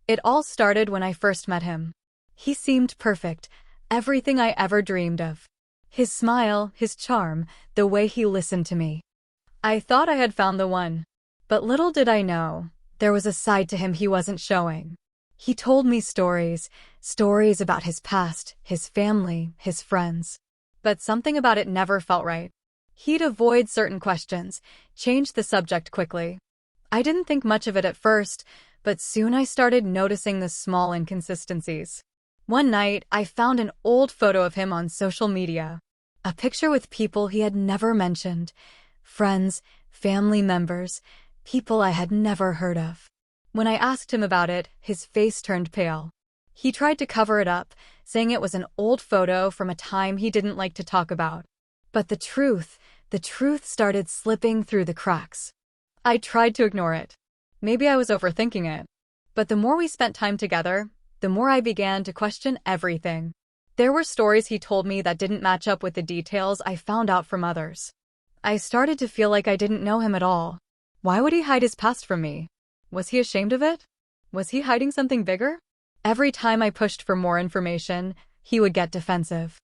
It all started when I first met him. He seemed perfect, everything I ever dreamed of. His smile, his charm, the way he listened to me. I thought I had found the one. But little did I know, there was a side to him he wasn't showing. He told me stories about his past, his family, his friends. But something about it never felt right. He'd avoid certain questions, change the subject quickly. I didn't think much of it at first, but soon I started noticing the small inconsistencies. One night, I found an old photo of him on social media. A picture with people he had never mentioned. Friends, family members, people I had never heard of. When I asked him about it, his face turned pale. He tried to cover it up, saying it was an old photo from a time he didn't like to talk about. But the truth started slipping through the cracks. I tried to ignore it. Maybe I was overthinking it. But the more we spent time together, the more I began to question everything. There were stories he told me that didn't match up with the details I found out from others. I started to feel like I didn't know him at all. Why would he hide his past from me? Was he ashamed of it? Was he hiding something bigger? Every time I pushed for more information, he would get defensive.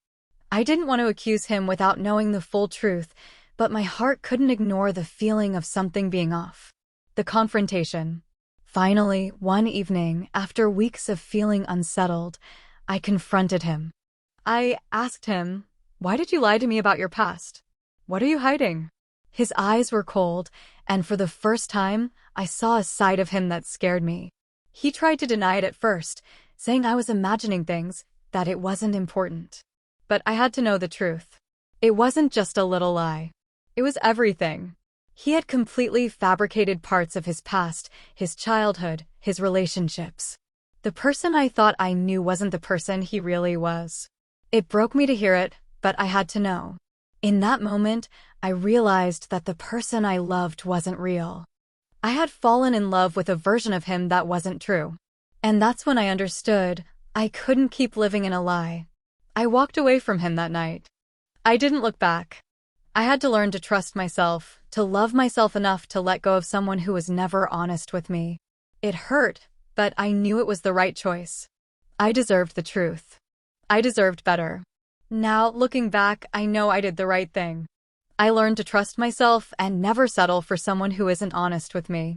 I didn't want to accuse him without knowing the full truth, but my heart couldn't ignore the feeling of something being off. The confrontation. Finally, one evening, after weeks of feeling unsettled, I confronted him. I asked him, "Why did you lie to me about your past? What are you hiding?" His eyes were cold, and for the first time, I saw a side of him that scared me. He tried to deny it at first, saying I was imagining things, that it wasn't important. But I had to know the truth. It wasn't just a little lie. It was everything. He had completely fabricated parts of his past, his childhood, his relationships. The person I thought I knew wasn't the person he really was. It broke me to hear it, but I had to know. In that moment, I realized that the person I loved wasn't real. I had fallen in love with a version of him that wasn't true. And that's when I understood I couldn't keep living in a lie. I walked away from him that night. I didn't look back. I had to learn to trust myself, to love myself enough to let go of someone who was never honest with me. It hurt, but I knew it was the right choice. I deserved the truth. I deserved better. Now, looking back, I know I did the right thing. I learned to trust myself and never settle for someone who isn't honest with me.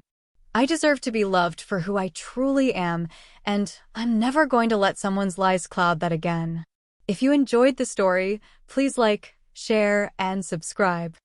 I deserve to be loved for who I truly am, and I'm never going to let someone's lies cloud that again. If you enjoyed the story, please like, share, and subscribe.